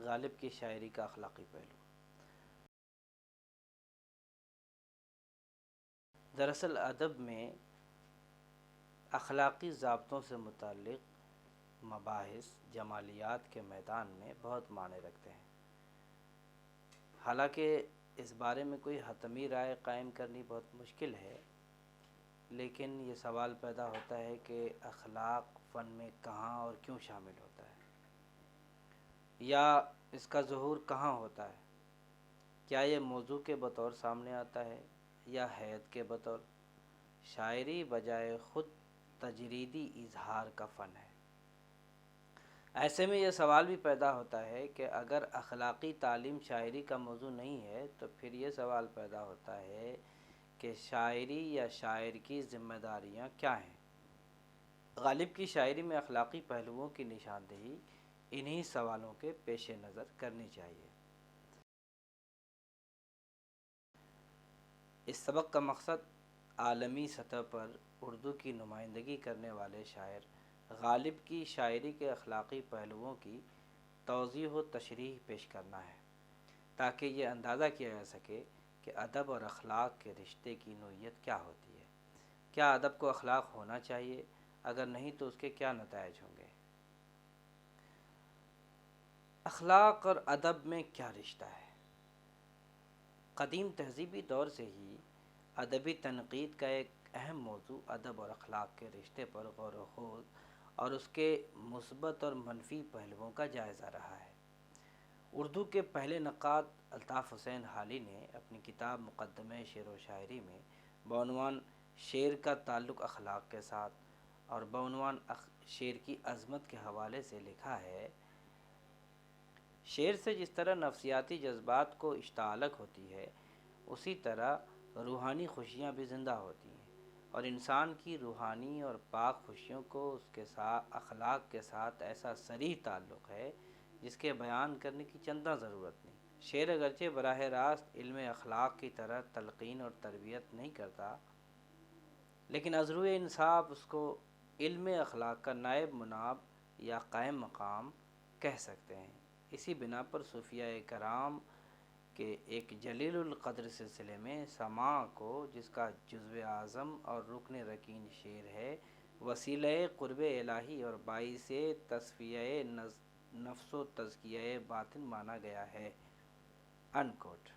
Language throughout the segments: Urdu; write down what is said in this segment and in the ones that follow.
غالب کی شاعری کا اخلاقی پہلو۔ دراصل ادب میں اخلاقی ضابطوں سے متعلق مباحث جمالیات کے میدان میں بہت معنی رکھتے ہیں۔ حالانکہ اس بارے میں کوئی حتمی رائے قائم کرنی بہت مشکل ہے، لیکن یہ سوال پیدا ہوتا ہے کہ اخلاق فن میں کہاں اور کیوں شامل ہوتا ہے، یا اس کا ظہور کہاں ہوتا ہے؟ کیا یہ موضوع کے بطور سامنے آتا ہے یا حیت کے بطور؟ شاعری بجائے خود تجریدی اظہار کا فن ہے۔ ایسے میں یہ سوال بھی پیدا ہوتا ہے کہ اگر اخلاقی تعلیم شاعری کا موضوع نہیں ہے تو پھر یہ سوال پیدا ہوتا ہے کہ شاعری یا شاعر کی ذمہ داریاں کیا ہیں؟ غالب کی شاعری میں اخلاقی پہلوؤں کی نشاندہی انہی سوالوں کے پیش نظر کرنی چاہیے۔ اس سبق کا مقصد عالمی سطح پر اردو کی نمائندگی کرنے والے شاعر غالب کی شاعری کے اخلاقی پہلوؤں کی توضیح و تشریح پیش کرنا ہے، تاکہ یہ اندازہ کیا جا سکے کہ ادب اور اخلاق کے رشتے کی نوعیت کیا ہوتی ہے۔ کیا ادب کو اخلاق ہونا چاہیے؟ اگر نہیں تو اس کے کیا نتائج ہوں گے؟ اخلاق اور ادب میں کیا رشتہ ہے؟ قدیم تہذیبی دور سے ہی ادبی تنقید کا ایک اہم موضوع ادب اور اخلاق کے رشتے پر غور و خوض اور اس کے مثبت اور منفی پہلوؤں کا جائزہ رہا ہے۔ اردو کے پہلے نقاد الطاف حسین حالی نے اپنی کتاب مقدمہ شعر و شاعری میں بعنوان شعر کا تعلق اخلاق کے ساتھ اور بعنوان شعر کی عظمت کے حوالے سے لکھا ہے، شعر سے جس طرح نفسیاتی جذبات کو اشتعالت ہوتی ہے، اسی طرح روحانی خوشیاں بھی زندہ ہوتی ہیں، اور انسان کی روحانی اور پاک خوشیوں کو اس کے ساتھ اخلاق کے ساتھ ایسا صریح تعلق ہے جس کے بیان کرنے کی چنداں ضرورت نہیں۔ شعر اگرچہ براہ راست علم اخلاق کی طرح تلقین اور تربیت نہیں کرتا، لیکن از روئے انصاف اس کو علم اخلاق کا نائب مناب یا قائم مقام کہہ سکتے ہیں۔ اسی بنا پر صوفیاء کرام کے ایک جلیل القدر سلسلے میں سماع کو، جس کا جزو اعظم اور رکن رکین شعر ہے، وسیلہ قرب الہی اور باعث تصفیہ نفس و تزکیہ باطن مانا گیا ہے۔ انکوٹ۔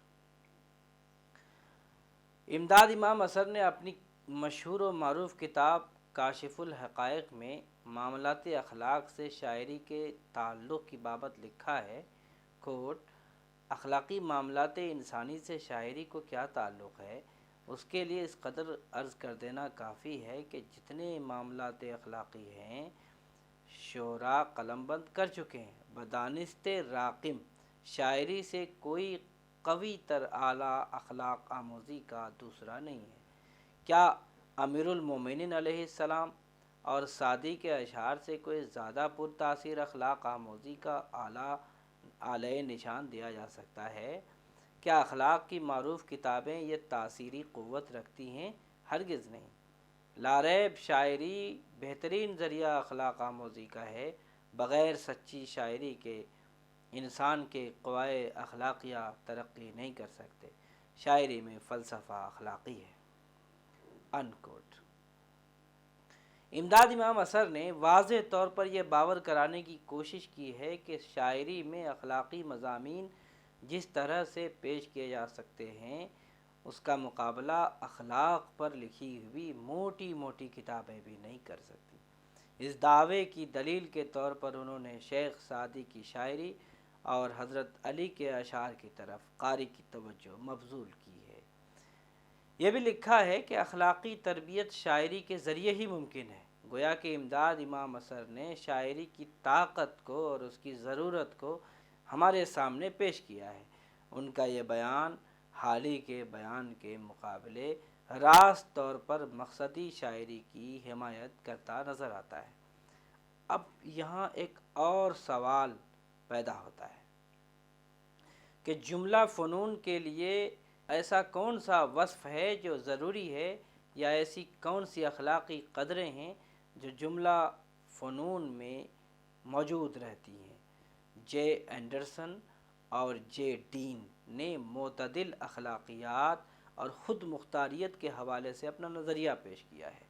امداد امام اثر نے اپنی مشہور و معروف کتاب کاشف الحقائق میں معاملات اخلاق سے شاعری کے تعلق کی بابت لکھا ہے، اخلاقی معاملات انسانی سے شاعری کو کیا تعلق ہے؟ اس کے لیے اس قدر عرض کر دینا کافی ہے کہ جتنے معاملات اخلاقی ہیں شعراء قلم بند کر چکے ہیں۔ بدانست راقم شاعری سے کوئی قوی تر اعلیٰ اخلاق آموزی کا دوسرا نہیں ہے۔ کیا امیر المومنین علیہ السلام اور سعدی کے اشعار سے کوئی زیادہ پر تاثیر اخلاق آموزی کا اعلی نشان دیا جا سکتا ہے؟ کیا اخلاق کی معروف کتابیں یہ تاثیری قوت رکھتی ہیں؟ ہرگز نہیں۔ لا ریب شاعری بہترین ذریعہ اخلاق آموزی کا ہے۔ بغیر سچی شاعری کے انسان کے قوائے اخلاقیہ ترقی نہیں کر سکتے۔ شاعری میں فلسفہ اخلاقی ہے۔ انکوٹ۔ امداد امام اثر نے واضح طور پر یہ باور کرانے کی کوشش کی ہے کہ شاعری میں اخلاقی مضامین جس طرح سے پیش کیے جا سکتے ہیں، اس کا مقابلہ اخلاق پر لکھی ہوئی موٹی موٹی کتابیں بھی نہیں کر سکتی۔ اس دعوے کی دلیل کے طور پر انہوں نے شیخ سعدی کی شاعری اور حضرت علی کے اشعار کی طرف قاری کی توجہ مبذول کی ہے۔ یہ بھی لکھا ہے کہ اخلاقی تربیت شاعری کے ذریعے ہی ممکن ہے۔ گویا کہ امداد امام اثر نے شاعری کی طاقت کو اور اس کی ضرورت کو ہمارے سامنے پیش کیا ہے۔ ان کا یہ بیان حالی کے بیان کے مقابلے راست طور پر مقصدی شاعری کی حمایت کرتا نظر آتا ہے۔ اب یہاں ایک اور سوال پیدا ہوتا ہے کہ جملہ فنون کے لیے ایسا کون سا وصف ہے جو ضروری ہے، یا ایسی کون سی اخلاقی قدریں ہیں جو جملہ فنون میں موجود رہتی ہیں جے اینڈرسن اور جے ڈین نے معتدل اخلاقیات اور خود مختاریت کے حوالے سے اپنا نظریہ پیش کیا ہے۔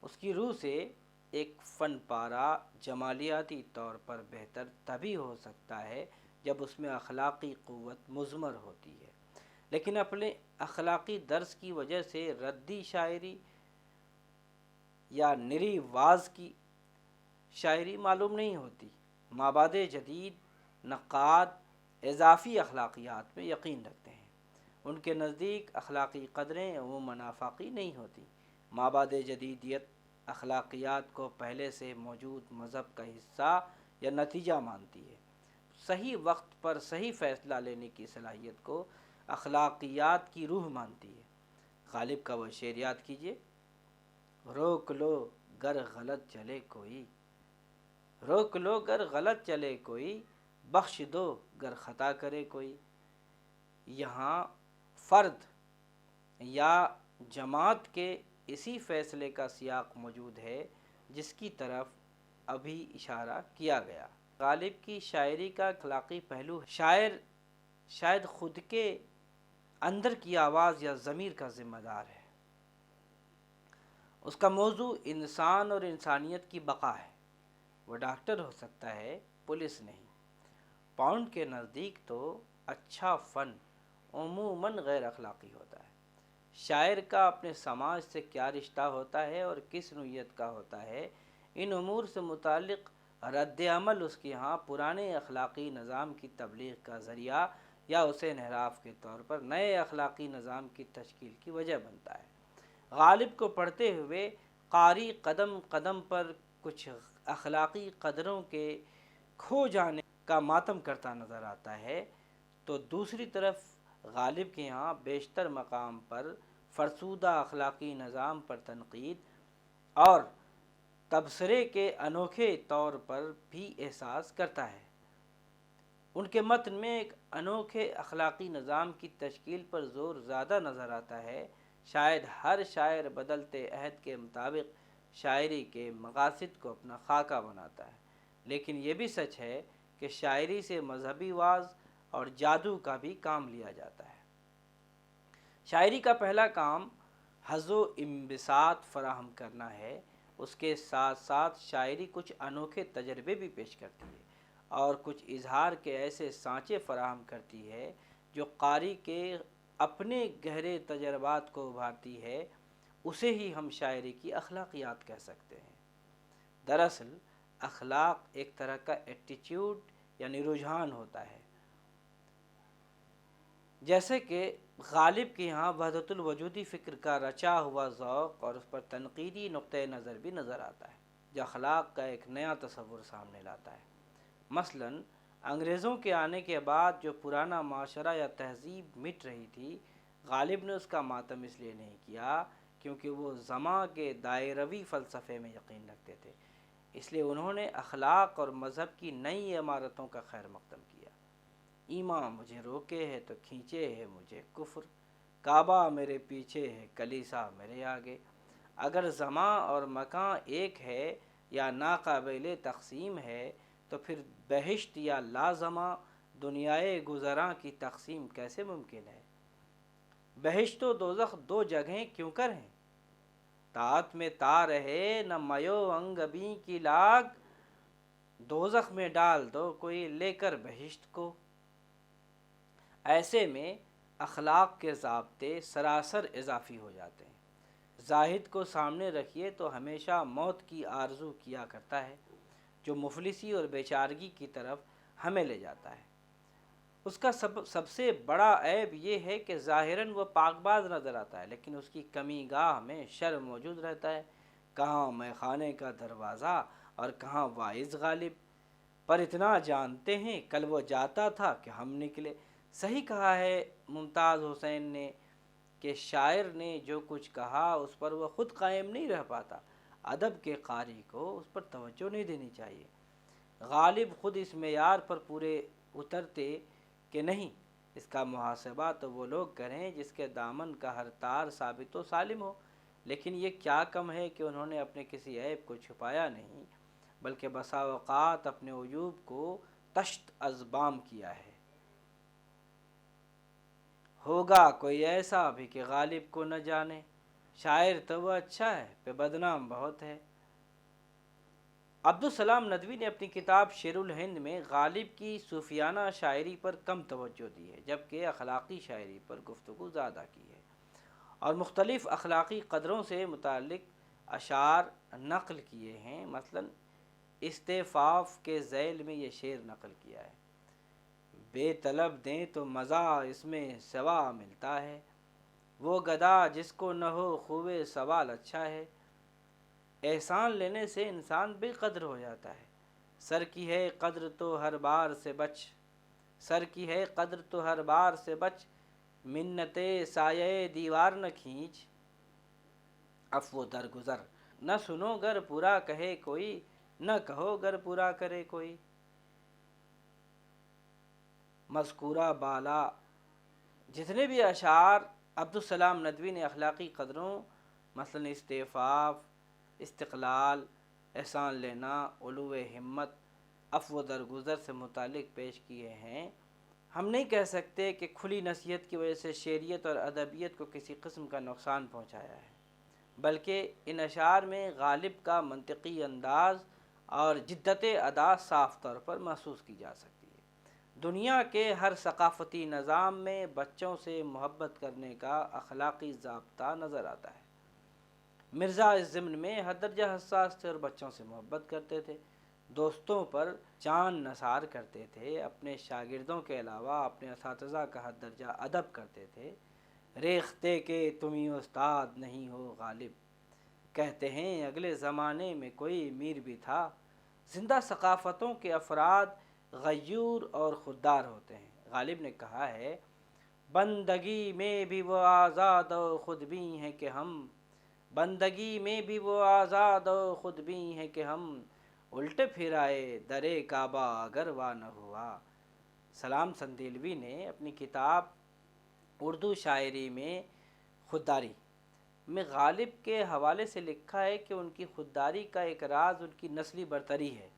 اس کی روح سے ایک فن پارہ جمالیاتی طور پر بہتر تبھی ہو سکتا ہے جب اس میں اخلاقی قوت مضمر ہوتی ہے، لیکن اپنے اخلاقی درس کی وجہ سے ردی شاعری یا نری واز کی شاعری معلوم نہیں ہوتی۔ مابعد جدید نقاد اضافی اخلاقیات میں یقین رکھتے ہیں، ان کے نزدیک اخلاقی قدریں عموماً آفاقی نہیں ہوتی۔ مابعد جدیدیت اخلاقیات کو پہلے سے موجود مذہب کا حصہ یا نتیجہ مانتی ہے۔ صحیح وقت پر صحیح فیصلہ لینے کی صلاحیت کو اخلاقیات کی روح مانتی ہے۔ غالب کا وہ شعر یاد کیجیے: روک لو گر غلط چلے کوئی، روک لو گر غلط چلے کوئی، بخش دو گر خطا کرے کوئی۔ یہاں فرد یا جماعت کے اسی فیصلے کا سیاق موجود ہے جس کی طرف ابھی اشارہ کیا گیا۔ غالب کی شاعری کا اخلاقی پہلو ہے۔ شاعر شاید خود کے اندر کی آواز یا ضمیر کا ذمہ دار ہے۔ اس کا موضوع انسان اور انسانیت کی بقا ہے۔ وہ ڈاکٹر ہو سکتا ہے، پولیس نہیں۔ پاؤنڈ کے نزدیک تو اچھا فن عموماً غیر اخلاقی ہوتا ہے۔ شاعر کا اپنے سماج سے کیا رشتہ ہوتا ہے اور کس نوعیت کا ہوتا ہے، ان امور سے متعلق رد عمل اس کے ہاں پرانے اخلاقی نظام کی تبلیغ کا ذریعہ یا اسے انحراف کے طور پر نئے اخلاقی نظام کی تشکیل کی وجہ بنتا ہے۔ غالب کو پڑھتے ہوئے قاری قدم قدم پر کچھ اخلاقی قدروں کے کھو جانے کا ماتم کرتا نظر آتا ہے، تو دوسری طرف غالب کے ہاں بیشتر مقام پر فرسودہ اخلاقی نظام پر تنقید اور تبصرے کے انوکھے طور پر بھی احساس کرتا ہے۔ ان کے متن میں ایک انوکھے اخلاقی نظام کی تشکیل پر زور زیادہ نظر آتا ہے۔ شاید ہر شاعر بدلتے عہد کے مطابق شاعری کے مقاصد کو اپنا خاکہ بناتا ہے، لیکن یہ بھی سچ ہے کہ شاعری سے مذہبی واعظ اور جادو کا بھی کام لیا جاتا ہے۔ شاعری کا پہلا کام حظ و انبساط فراہم کرنا ہے۔ اس کے ساتھ ساتھ شاعری کچھ انوکھے تجربے بھی پیش کرتی ہے اور کچھ اظہار کے ایسے سانچے فراہم کرتی ہے جو قاری کے اپنے گہرے تجربات کو ابھارتی ہے۔ اسے ہی ہم شاعری کی اخلاقیات کہہ سکتے ہیں۔ دراصل اخلاق ایک طرح کا ایٹیٹیوڈ یعنی رجحان ہوتا ہے۔ جیسے کہ غالب کے یہاں وحدت الوجودی فکر کا رچا ہوا ذوق اور اس پر تنقیدی نقطۂ نظر بھی نظر آتا ہے، جو اخلاق کا ایک نیا تصور سامنے لاتا ہے۔ مثلاً انگریزوں کے آنے کے بعد جو پرانا معاشرہ یا تہذیب مٹ رہی تھی، غالب نے اس کا ماتم اس لیے نہیں کیا کیونکہ وہ زماں کے دائروی فلسفے میں یقین رکھتے تھے، اس لیے انہوں نے اخلاق اور مذہب کی نئی عمارتوں کا خیر مقدم کیا۔ ایمان مجھے روکے ہے تو کھینچے ہے مجھے کفر، کعبہ میرے پیچھے ہے کلیسا میرے آگے۔ اگر زماں اور مکان ایک ہے یا ناقابل تقسیم ہے تو پھر بہشت یا لازماں دنیائے گزراں کی تقسیم کیسے ممکن ہے؟ بہشت و دوزخ دو جگہیں کیوں کر ہیں؟ طاعت میں تا رہے نہ میو انگبی کی لاگ، دوزخ میں ڈال دو کوئی لے کر بہشت کو۔ ایسے میں اخلاق کے ضابطے سراسر اضافی ہو جاتے ہیں۔ زاہد کو سامنے رکھیے تو ہمیشہ موت کی آرزو کیا کرتا ہے، جو مفلسی اور بیچارگی کی طرف ہمیں لے جاتا ہے۔ اس کا سب سے بڑا عیب یہ ہے کہ ظاہراً وہ پاک باز نظر آتا ہے، لیکن اس کی کمی گاہ میں شر موجود رہتا ہے۔ کہاں میں خانے کا دروازہ اور کہاں واعظ غالب، پر اتنا جانتے ہیں کل وہ جاتا تھا کہ ہم نکلے۔ صحیح کہا ہے ممتاز حسین نے کہ شاعر نے جو کچھ کہا اس پر وہ خود قائم نہیں رہ پاتا، ادب کے قاری کو اس پر توجہ نہیں دینی چاہیے۔ غالب خود اس معیار پر پورے اترتے کہ نہیں، اس کا محاسبہ تو وہ لوگ کریں جس کے دامن کا ہر تار ثابت و سالم ہو، لیکن یہ کیا کم ہے کہ انہوں نے اپنے کسی عیب کو چھپایا نہیں، بلکہ بسا اوقات اپنے عیوب کو تشت از بام کیا ہے۔ ہوگا کوئی ایسا بھی کہ غالب کو نہ جانے، شاعر تو وہ اچھا ہے پہ بدنام بہت ہے۔ عبدالسلام ندوی نے اپنی کتاب شیر الہند میں غالب کی صوفیانہ شاعری پر کم توجہ دی ہے، جبکہ اخلاقی شاعری پر گفتگو زیادہ کی ہے، اور مختلف اخلاقی قدروں سے متعلق اشعار نقل کیے ہیں۔ مثلاً استعفاف کے ذیل میں یہ شعر نقل کیا ہے: بے طلب دیں تو مزہ اس میں سوا ملتا ہے، وہ گدا جس کو نہ ہو خوبِ سوال اچھا ہے۔ احسان لینے سے انسان بے قدر ہو جاتا ہے، سر کی ہے قدر تو ہر بار سے بچ، سر کی ہے قدر تو ہر بار سے بچ، منت سایہ دیوار نہ کھینچ، عفو درگزر نہ سنو گر پورا کہے کوئی، نہ کہو گر پورا کرے کوئی۔ مذکورہ بالا جتنے بھی اشعار عبدالسلام ندوی نے اخلاقی قدروں مثلاً استعفاف، استقلال، احسان لینا، علو ہمت، عفو درگزر سے متعلق پیش کیے ہیں، ہم نہیں کہہ سکتے کہ کھلی نصیحت کی وجہ سے شعریت اور ادبیت کو کسی قسم کا نقصان پہنچایا ہے، بلکہ ان اشعار میں غالب کا منطقی انداز اور جدت ادا صاف طور پر محسوس کی جا سکتی ہے۔ دنیا کے ہر ثقافتی نظام میں بچوں سے محبت کرنے کا اخلاقی ضابطہ نظر آتا ہے۔ مرزا اس ضمن میں حد درجہ حساس تھے اور بچوں سے محبت کرتے تھے، دوستوں پر جان نثار کرتے تھے، اپنے شاگردوں کے علاوہ اپنے اساتذہ کا حد درجہ ادب کرتے تھے۔ ریختہ کہ تمہیں استاد نہیں ہو غالب، کہتے ہیں اگلے زمانے میں کوئی میر بھی تھا۔ زندہ ثقافتوں کے افراد غیور اور خوددار ہوتے ہیں۔ غالب نے کہا ہے: بندگی میں بھی وہ آزاد و خود بھی ہیں کہ ہم، بندگی میں بھی وہ آزاد و خود بھی ہیں کہ ہم، الٹ پھر آئے در کعبہ اگر وا نہ ہوا۔ سلام سندیلوی نے اپنی کتاب اردو شاعری میں خودداری میں غالب کے حوالے سے لکھا ہے کہ ان کی خودداری کا ایک راز ان کی نسلی برتری ہے۔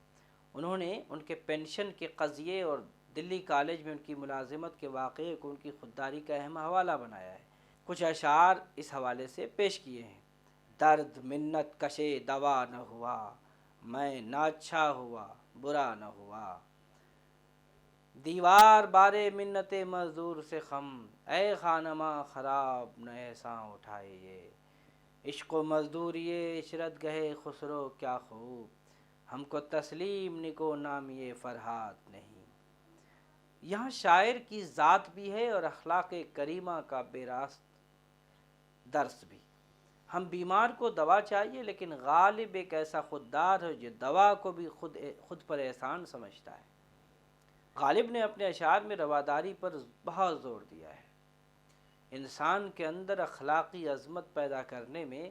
انہوں نے ان کے پینشن کے قضیے اور دلی کالج میں ان کی ملازمت کے واقعے کو ان کی خودداری کا اہم حوالہ بنایا ہے۔ کچھ اشعار اس حوالے سے پیش کیے ہیں: درد منت کشے دوا نہ ہوا، میں ناچھا ہوا برا نہ ہوا، دیوار بارے منت مزدور سے خم، اے خانماں خراب نہ احساں اٹھائے یہ، عشق و مزدوری عشرت گہے خسرو کیا خوب، ہم کو تسلیم نکو نامی فرحات نہیں۔ یہاں شاعر کی ذات بھی ہے اور اخلاق کریمہ کا بے راست درس بھی۔ ہم بیمار کو دوا چاہیے، لیکن غالب ایک ایسا خوددار ہے جو دوا کو بھی خود پر احسان سمجھتا ہے۔ غالب نے اپنے اشعار میں رواداری پر بہت زور دیا ہے۔ انسان کے اندر اخلاقی عظمت پیدا کرنے میں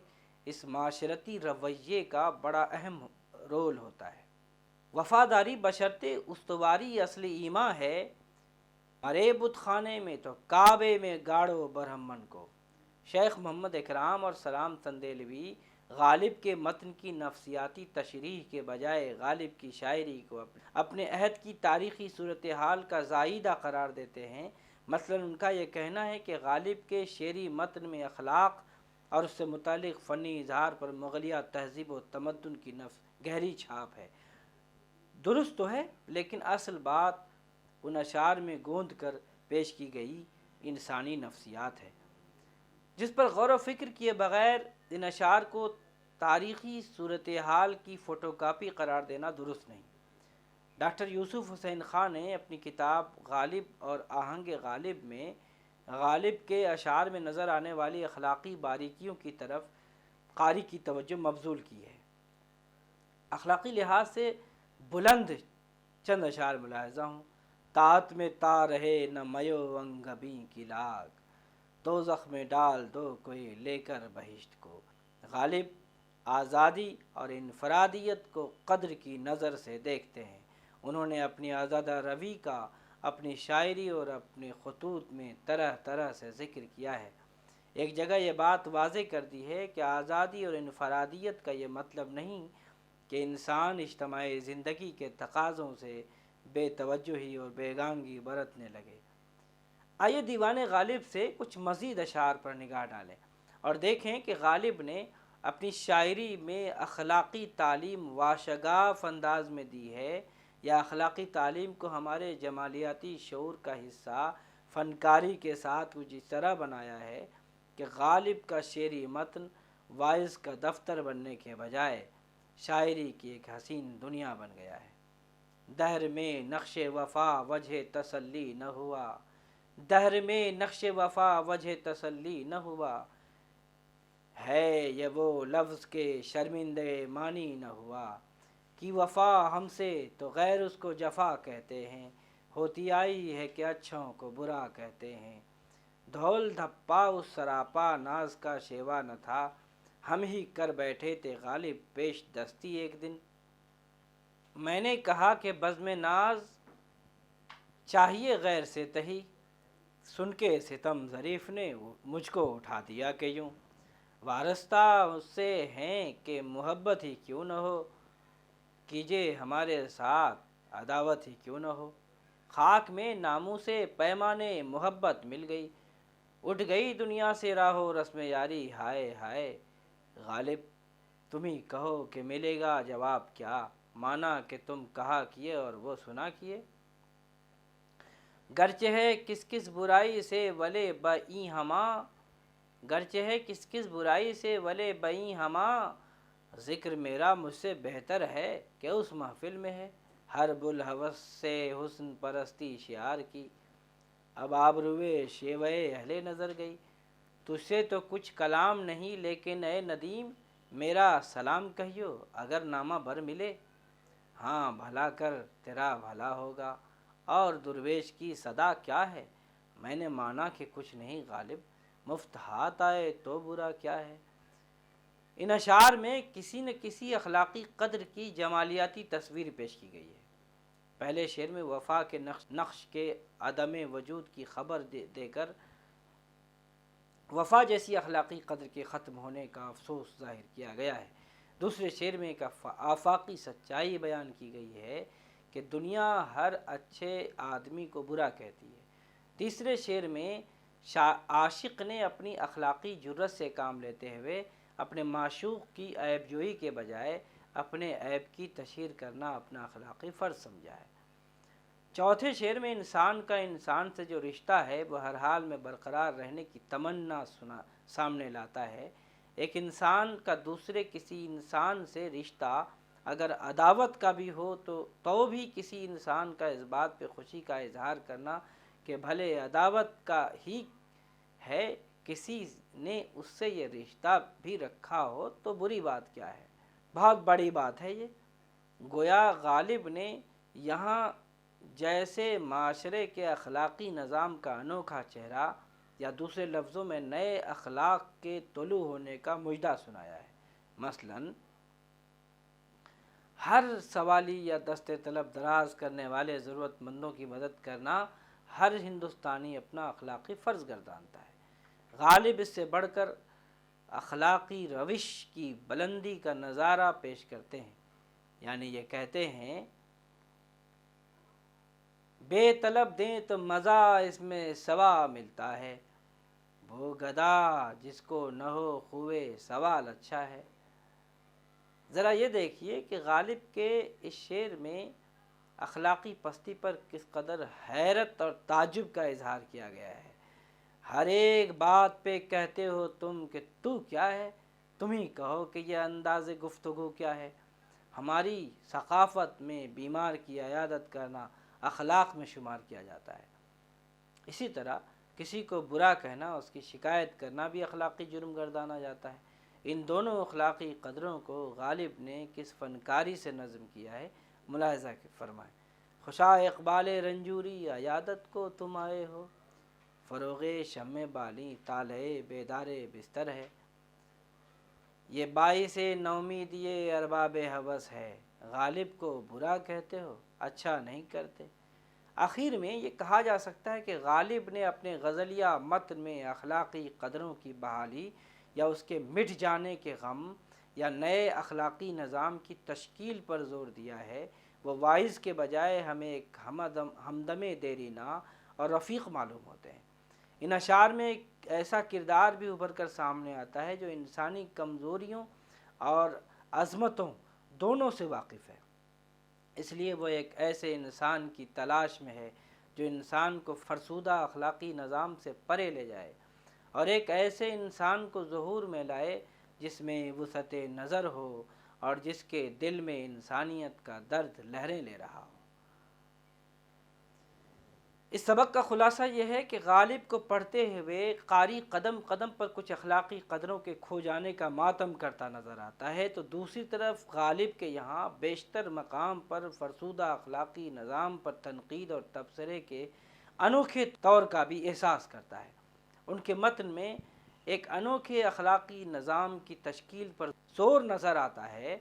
اس معاشرتی رویے کا بڑا اہم رول ہوتا ہے۔ وفاداری بشرطِ استواری اصل ایمان ہے، مرے بت خانے میں تو کعبے میں گاڑو برہمن کو۔ شیخ محمد اکرام اور سلام سندیلوی غالب کے متن کی نفسیاتی تشریح کے بجائے غالب کی شاعری کو اپنے عہد کی تاریخی صورتحال کا زائدہ قرار دیتے ہیں۔ مثلاً ان کا یہ کہنا ہے کہ غالب کے شعری متن میں اخلاق اور اس سے متعلق فنی اظہار پر مغلیہ تہذیب و تمدن کی گہری چھاپ ہے۔ درست تو ہے، لیکن اصل بات ان اشعار میں گوند کر پیش کی گئی انسانی نفسیات ہے، جس پر غور و فکر کیے بغیر ان اشعار کو تاریخی صورتحال کی فوٹو کاپی قرار دینا درست نہیں۔ ڈاکٹر یوسف حسین خان نے اپنی کتاب غالب اور آہنگ غالب میں غالب کے اشعار میں نظر آنے والی اخلاقی باریکیوں کی طرف قاری کی توجہ مبذول کی ہے۔ اخلاقی لحاظ سے بلند چند اشعار ملاحظہ ہوں: طاعت میں تا رہے نہ میو انگبی کی لاگ، دوزخ میں ڈال دو کوئی لے کر بہشت کو۔ غالب آزادی اور انفرادیت کو قدر کی نظر سے دیکھتے ہیں۔ انہوں نے اپنی آزادہ روی کا اپنی شاعری اور اپنے خطوط میں طرح طرح سے ذکر کیا ہے۔ ایک جگہ یہ بات واضح کر دی ہے کہ آزادی اور انفرادیت کا یہ مطلب نہیں کہ انسان اجتماعی زندگی کے تقاضوں سے بے توجہی اور بیگانگی برتنے لگے۔ آئیے دیوان غالب سے کچھ مزید اشعار پر نگاہ ڈالیں اور دیکھیں کہ غالب نے اپنی شاعری میں اخلاقی تعلیم واشگاف انداز میں دی ہے، یا اخلاقی تعلیم کو ہمارے جمالیاتی شعور کا حصہ فنکاری کے ساتھ کچھ اس طرح بنایا ہے کہ غالب کا شعری متن وائز کا دفتر بننے کے بجائے شاعری کی ایک حسین دنیا بن گیا ہے۔ دہر میں نقش وفا وجہ تسلی نہ ہوا، دہر میں نقش وفا وجہ تسلی نہ ہوا، ہے یہ وہ لفظ کے شرمندے معنی نہ ہوا، کہ وفا ہم سے تو غیر اس کو جفا کہتے ہیں، ہوتی آئی ہے کہ اچھوں کو برا کہتے ہیں، دھول دھپا اس سراپا ناز کا شیوا نہ تھا، ہم ہی کر بیٹھے تھے غالب پیش دستی ایک دن، میں نے کہا کہ بزم ناز چاہیے غیر سے تہی، سن کے ستم ظریف نے مجھ کو اٹھا دیا کہ یوں، وارستہ اس سے ہیں کہ محبت ہی کیوں نہ ہو، کیجے ہمارے ساتھ عداوت ہی کیوں نہ ہو، خاک میں ناموں سے پیمانے محبت مل گئی، اٹھ گئی دنیا سے راہو رسم یاری، ہائے ہائے غالب تم ہی کہو کہ ملے گا جواب کیا، مانا کہ تم کہا کیے اور وہ سنا کیے، گرچہ ہے کس کس برائی سے ولے بئیں ہماں، گرچہ ہے کس کس برائی سے ولے بئیں ہماں، ذکر میرا مجھ سے بہتر ہے کہ اس محفل میں ہے، ہر بلہوس سے حسن پرستی شعار کی، اب آبروئے شیوے اہل نظر گئی، تجھ سے تو کچھ کلام نہیں لیکن اے ندیم میرا سلام کہیو، اگر نامہ بر ملے ہاں بھلا کر تیرا بھلا ہوگا، اور درویش کی صدا کیا ہے، میں نے مانا کہ کچھ نہیں غالب، مفت ہاتھ آئے تو برا کیا ہے۔ ان اشعار میں کسی نہ کسی اخلاقی قدر کی جمالیاتی تصویر پیش کی گئی ہے۔ پہلے شعر میں وفا کے نقش کے عدم وجود کی خبر دے کر وفا جیسی اخلاقی قدر کے ختم ہونے کا افسوس ظاہر کیا گیا ہے۔ دوسرے شعر میں ایک آفاقی سچائی بیان کی گئی ہے کہ دنیا ہر اچھے آدمی کو برا کہتی ہے۔ تیسرے شعر میں عاشق نے اپنی اخلاقی جرت سے کام لیتے ہوئے اپنے معشوق کی عیب جوئی کے بجائے اپنے عیب کی تشہیر کرنا اپنا اخلاقی فرض سمجھا ہے۔ چوتھے شعر میں انسان کا انسان سے جو رشتہ ہے وہ ہر حال میں برقرار رہنے کی تمنا سامنے لاتا ہے۔ ایک انسان کا دوسرے کسی انسان سے رشتہ اگر عداوت کا بھی ہو تو بھی کسی انسان کا اس بات پہ خوشی کا اظہار کرنا کہ بھلے عداوت کا ہی ہے کسی نے اس سے یہ رشتہ بھی رکھا ہو تو بری بات کیا ہے، بہت بڑی بات ہے یہ۔ گویا غالب نے یہاں جیسے معاشرے کے اخلاقی نظام کا انوکھا چہرہ یا دوسرے لفظوں میں نئے اخلاق کے طلوع ہونے کا مژدہ سنایا ہے۔ مثلاً ہر سوالی یا دست طلب دراز کرنے والے ضرورت مندوں کی مدد کرنا ہر ہندوستانی اپنا اخلاقی فرض گردانتا ہے۔ غالب اس سے بڑھ کر اخلاقی روش کی بلندی کا نظارہ پیش کرتے ہیں، یعنی یہ کہتے ہیں بے طلب دیں تو مزہ اس میں سوا ملتا ہے، وہ گدا جس کو نہ ہو خوے سوال اچھا ہے۔ ذرا یہ دیکھیے کہ غالب کے اس شعر میں اخلاقی پستی پر کس قدر حیرت اور تعجب کا اظہار کیا گیا ہے۔ ہر ایک بات پہ کہتے ہو تم کہ تو کیا ہے، تم ہی کہو کہ یہ انداز گفتگو کیا ہے۔ ہماری ثقافت میں بیمار کی عیادت کرنا اخلاق میں شمار کیا جاتا ہے۔ اسی طرح کسی کو برا کہنا، اس کی شکایت کرنا بھی اخلاقی جرم گردانا جاتا ہے۔ ان دونوں اخلاقی قدروں کو غالب نے کس فنکاری سے نظم کیا ہے ملاحظہ فرمائیں۔ خوشا اقبال رنجوری عیادت کو تم آئے ہو، فروغ شمع بالی طالع بیدار بستر ہے، یہ باعث نومیدی ارباب ہوس ہے، غالب کو برا کہتے ہو اچھا نہیں کرتے۔ آخر میں یہ کہا جا سکتا ہے کہ غالب نے اپنے غزلیہ متن میں اخلاقی قدروں کی بحالی یا اس کے مٹ جانے کے غم یا نئے اخلاقی نظام کی تشکیل پر زور دیا ہے۔ وہ واعظ کے بجائے ہمیں ایک ہمدم دیرینا اور رفیق معلوم ہوتے ہیں۔ ان اشعار میں ایک ایسا کردار بھی ابھر کر سامنے آتا ہے جو انسانی کمزوریوں اور عظمتوں دونوں سے واقف ہے، اس لیے وہ ایک ایسے انسان کی تلاش میں ہے جو انسان کو فرسودہ اخلاقی نظام سے پرے لے جائے، اور ایک ایسے انسان کو ظہور میں لائے جس میں وسعت نظر ہو اور جس کے دل میں انسانیت کا درد لہریں لے رہا ہو۔ اس سبق کا خلاصہ یہ ہے کہ غالب کو پڑھتے ہوئے قاری قدم قدم پر کچھ اخلاقی قدروں کے کھو جانے کا ماتم کرتا نظر آتا ہے، تو دوسری طرف غالب کے یہاں بیشتر مقام پر فرسودہ اخلاقی نظام پر تنقید اور تبصرے کے انوکھے طور کا بھی احساس کرتا ہے۔ ان کے متن میں ایک انوکھے اخلاقی نظام کی تشکیل پر زور نظر آتا ہے۔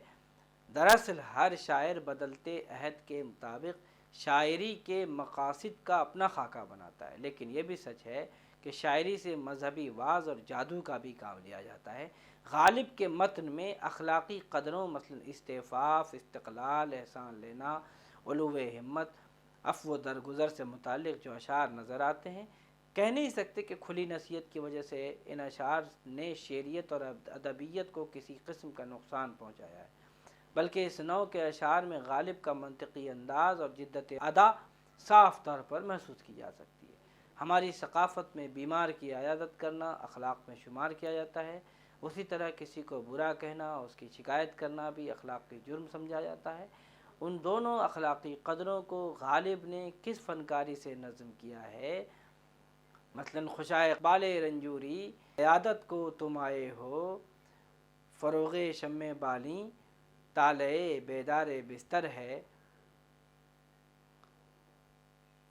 دراصل ہر شاعر بدلتے عہد کے مطابق شاعری کے مقاصد کا اپنا خاکہ بناتا ہے، لیکن یہ بھی سچ ہے کہ شاعری سے مذہبی واز اور جادو کا بھی کام لیا جاتا ہے۔ غالب کے متن میں اخلاقی قدروں مثلا استعفاف، استقلال، احسان لینا، علو ہمت، عفو و درگزر سے متعلق جو اشعار نظر آتے ہیں، کہہ نہیں سکتے کہ کھلی نصیحت کی وجہ سے ان اشعار نے شعریت اور ادبیت کو کسی قسم کا نقصان پہنچایا ہے، بلکہ اس نوع کے اشعار میں غالب کا منطقی انداز اور جدت ادا صاف طور پر محسوس کی جا سکتی ہے۔ ہماری ثقافت میں بیمار کی عیادت کرنا اخلاق میں شمار کیا جاتا ہے، اسی طرح کسی کو برا کہنا اور اس کی شکایت کرنا بھی اخلاقی جرم سمجھا جاتا ہے۔ ان دونوں اخلاقی قدروں کو غالب نے کس فنکاری سے نظم کیا ہے؟ مثلا خوشائے اقبال رنجوری، عیادت کو تم آئے ہو، فروغ شمع بالیں، طالع بیدار بستر ہے،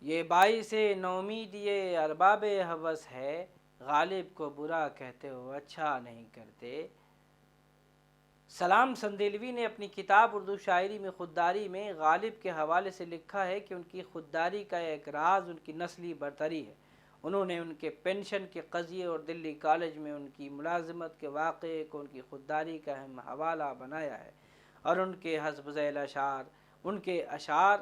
یہ باعث نومیدی ارباب ہوس ہے، غالب کو برا کہتے ہو اچھا نہیں کرتے۔ سلام سندیلوی نے اپنی کتاب اردو شاعری میں خودداری میں غالب کے حوالے سے لکھا ہے کہ ان کی خودداری کا ایک راز ان کی نسلی برتری ہے۔ انہوں نے ان کے پینشن کے قضیے اور دلی کالج میں ان کی ملازمت کے واقعے کو ان کی خودداری کا اہم حوالہ بنایا ہے، اور ان کے حسب ذیل اشعار ان کے اشعار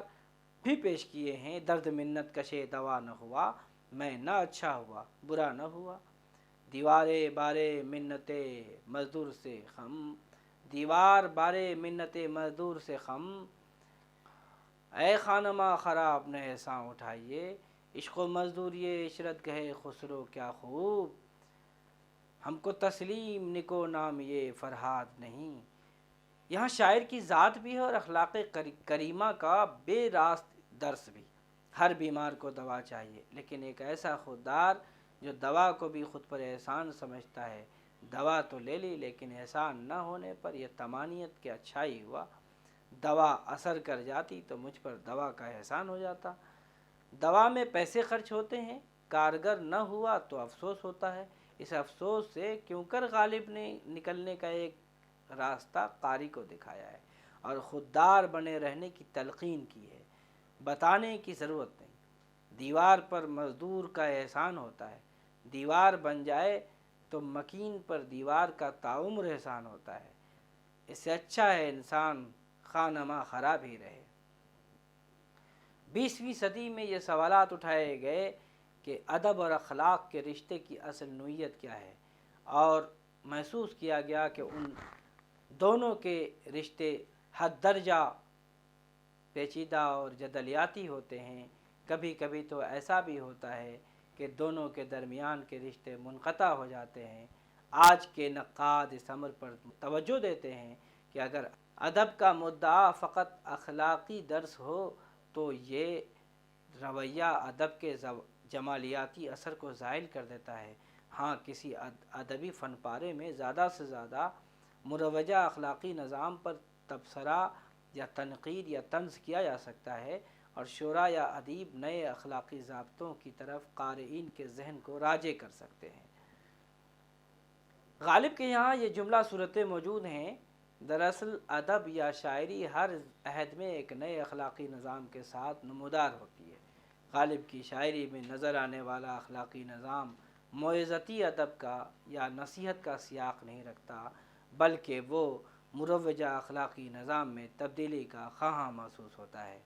بھی پیش کیے ہیں۔ درد منت کشے دوا نہ ہوا، میں نہ اچھا ہوا برا نہ ہوا، دیوارے بارے منت مزدور سے خم، دیوار بارے منت مزدور سے خم، اے خانماں خراب نہ احسان اٹھائیے، عشق و مزدوری عشرت گہے خسرو کیا خوب، ہم کو تسلیم نکو نام یہ فرہاد نہیں۔ یہاں شاعر کی ذات بھی ہے اور اخلاق کریمہ کا بے راست درس بھی۔ ہر بیمار کو دوا چاہیے، لیکن ایک ایسا خوددار جو دوا کو بھی خود پر احسان سمجھتا ہے۔ دوا تو لے لی لیکن احسان نہ ہونے پر یہ تمانیت کہ اچھا ہی ہوا، دوا اثر کر جاتی تو مجھ پر دوا کا احسان ہو جاتا۔ دوا میں پیسے خرچ ہوتے ہیں، کارگر نہ ہوا تو افسوس ہوتا ہے۔ اس افسوس سے کیوں کر غالب نے نکلنے کا ایک راستہ قاری کو دکھایا ہے اور خوددار بنے رہنے کی تلقین کی ہے۔ بتانے کی ضرورت نہیں، دیوار پر مزدور کا احسان ہوتا ہے، دیوار بن جائے تو مکین پر دیوار کا تعمر احسان ہوتا ہے۔ اس سے اچھا ہے انسان خانماں خراب ہی رہے۔ 20ویں صدی میں یہ سوالات اٹھائے گئے کہ ادب اور اخلاق کے رشتے کی اصل نوعیت کیا ہے، اور محسوس کیا گیا کہ ان دونوں کے رشتے حد درجہ پیچیدہ اور جدلیاتی ہوتے ہیں۔ کبھی کبھی تو ایسا بھی ہوتا ہے کہ دونوں کے درمیان کے رشتے منقطع ہو جاتے ہیں۔ آج کے نقاد اس امر پر توجہ دیتے ہیں کہ اگر ادب کا مدعا فقط اخلاقی درس ہو تو یہ رویہ ادب کے جمالیاتی اثر کو زائل کر دیتا ہے۔ ہاں، کسی ادبی فن پارے میں زیادہ سے زیادہ مروجہ اخلاقی نظام پر تبصرہ یا تنقید یا طنز کیا جا سکتا ہے، اور شعراء یا ادیب نئے اخلاقی ضابطوں کی طرف قارئین کے ذہن کو راجع کر سکتے ہیں۔ غالب کے یہاں یہ جملہ صورتیں موجود ہیں۔ دراصل ادب یا شاعری ہر عہد میں ایک نئے اخلاقی نظام کے ساتھ نمودار ہوتی ہے۔ غالب کی شاعری میں نظر آنے والا اخلاقی نظام موعظتی ادب کا یا نصیحت کا سیاق نہیں رکھتا، بلکہ وہ مروجہ اخلاقی نظام میں تبدیلی کا خواہاں محسوس ہوتا ہے۔